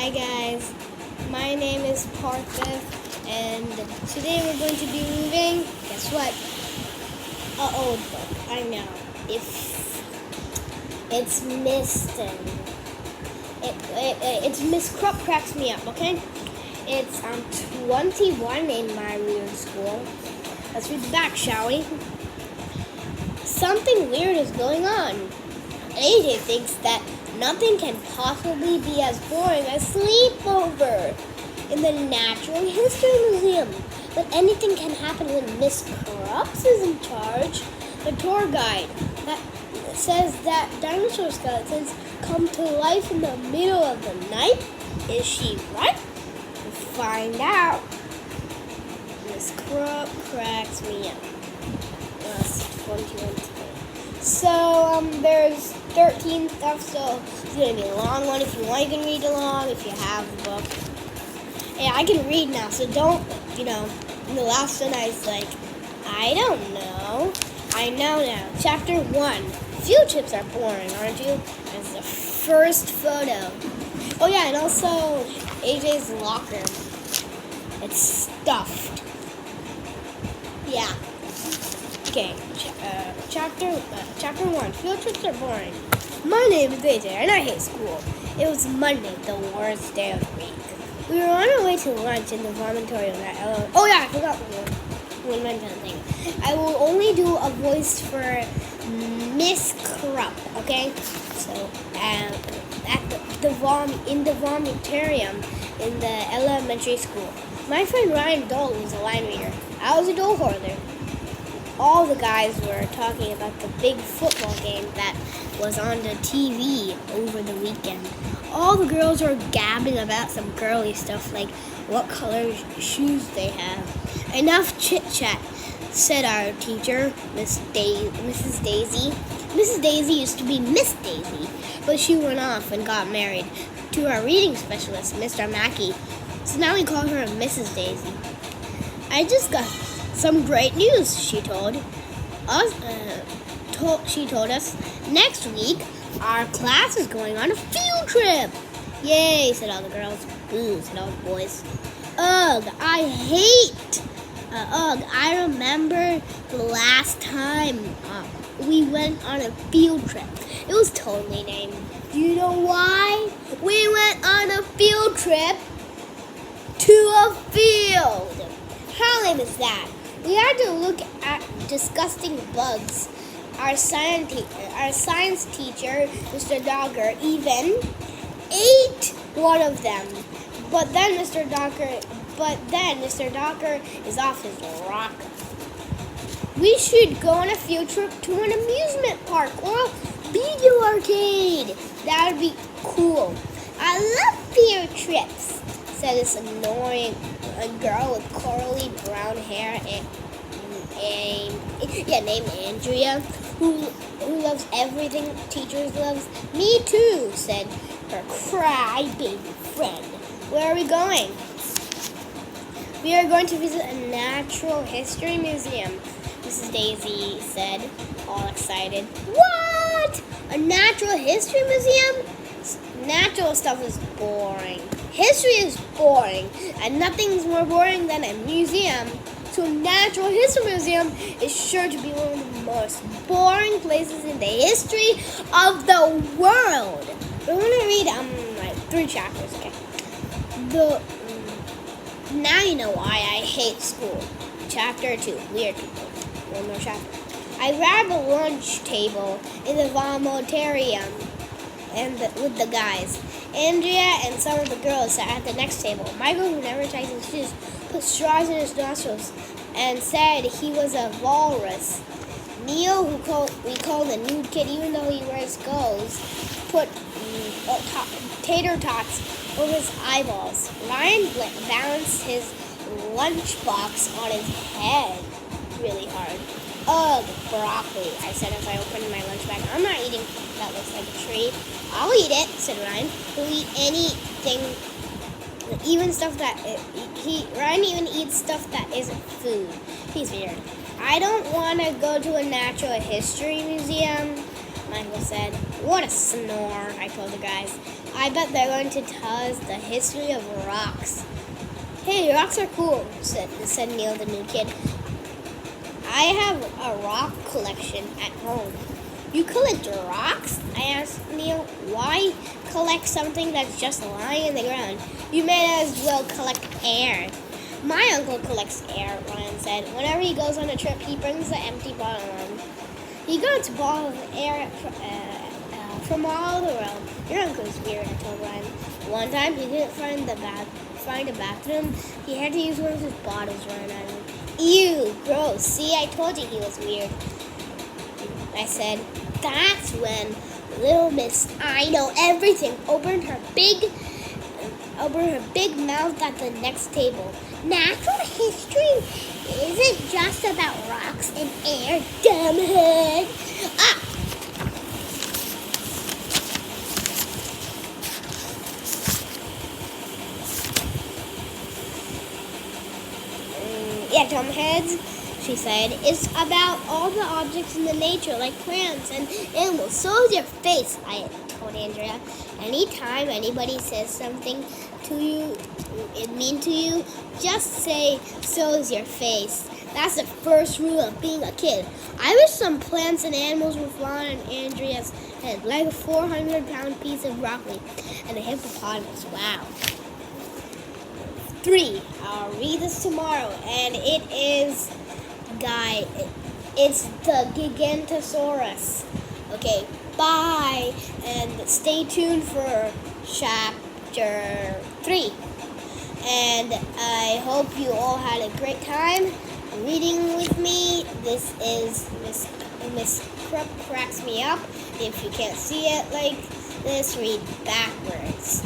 Hi guys, my name is Parthith, and today we're going to be reading, guess what? An old book. I know. It's it's Miss Krupp cracks me up, okay? It's 21 in my weird school. Let's read the back, shall we? Something weird is going on. AJ thinks that nothing can possibly be as boring as sleepover in the Natural History Museum. But anything can happen when Miss Krupp is in charge. The tour guide that says that dinosaur skeletons come to life in the middle of the night. Is she right? We'll find out. Miss Krupp cracks me up. That's 21 today. So there's 13 stuff, so it's going to be a long one. If you want, you can read along if you have the book. Yeah, I can read now, so don't, in the last one I was like, I don't know. I know now. Chapter 1. Field trips are boring, aren't you? That's the first photo. Oh yeah, and also AJ's locker. It's stuffed. Yeah. Okay, chapter 1. Field trips are boring. My name is AJ, and I hate school. It was Monday, the worst day of the week. We were on our way to lunch in the vomitorium at LO. Oh yeah, I forgot one mention thing. I will only do a voice for Miss Krupp, okay? So, at in the vomitorium in the elementary school. My friend Ryan Dole was a line reader. I was a Dole holder. All the guys were talking about the big football game that was on the TV over the weekend. All the girls were gabbing about some girly stuff like what color shoes they have. Enough chit-chat, said our teacher, Mrs. Daisy. Mrs. Daisy used to be Miss Daisy, but she went off and got married to our reading specialist, Mr. Mackey. So now we call her Mrs. Daisy. I just got some great news, she told us. She told us next week our class is going on a field trip. Yay, said all the girls. Boo, said all the boys. Ugh, I hate. I remember the last time we went on a field trip. It was totally lame. Do you know why? We went on a field trip to a field. How lame is that? We had to look at disgusting bugs. Our science teacher, Mr. Dogger, even ate one of them. But then Mr. Dogger is off his rocker. We should go on a field trip to an amusement park or a video arcade. That would be cool. I love field trips, said this annoying girl with curly brown hair named Andrea, who loves everything teachers loves. Me too, said her crybaby friend. Where are we going? We are going to visit a natural history museum, Mrs. Daisy said, all excited. What? A natural history museum? Natural stuff is boring. History is boring, and nothing's more boring than a museum. So Natural History Museum is sure to be one of the most boring places in the history of the world. We're going to read 3 chapters, okay? Now you know why I hate school. Chapter 2, Weird People. One more chapter. I grabbed a lunch table in the vomitorium with the guys. Andrea and some of the girls sat at the next table. Michael, who never ties his shoes, put straws in his nostrils and said he was a walrus. Neil, we call the nude kid even though he wears clothes, put tater tots over his eyeballs. Ryan balanced his lunchbox on his head really hard. Ugh, broccoli, I said as I opened my lunch bag. I'm not eating that looks like a tree. I'll eat it, said Ryan. He'll eat anything, even stuff that Ryan even eats stuff that isn't food. He's weird. I don't want to go to a natural history museum, Michael said. What a snore, I told the guys. I bet they're going to tell us the history of rocks. Hey, rocks are cool, said Neil, the new kid. I have a rock collection at home. You collect rocks? I asked Neil. Why collect something that's just lying in the ground? You may as well collect air. My uncle collects air, Ryan said. Whenever he goes on a trip, he brings an empty bottle along. He got bottles of air from all around. Your uncle's weird, I told Ryan. One time he didn't find a bathroom. He had to use one of his bottles, Ryan added. Ew, gross. See, I told you he was weird. I said. That's when little Miss I Know Everything opened her big mouth at the next table. Natural history isn't just about rocks and air, dumbhead. Yeah, dumbheads, she said. It's about all the objects in the nature, like plants and animals. So is your face, I told Andrea. Anytime anybody says something to you, mean to you, just say, so is your face. That's the first rule of being a kid. I wish some plants and animals were flying on Andrea's head, like a 400-pound piece of broccoli and a hippopotamus. Wow. 3. I'll read this tomorrow, and it is, it's the Gigantosaurus. Okay, bye, and stay tuned for chapter 3. And I hope you all had a great time reading with me. This is Miss Krupp Cracks Me Up. If you can't see it like this, read backwards.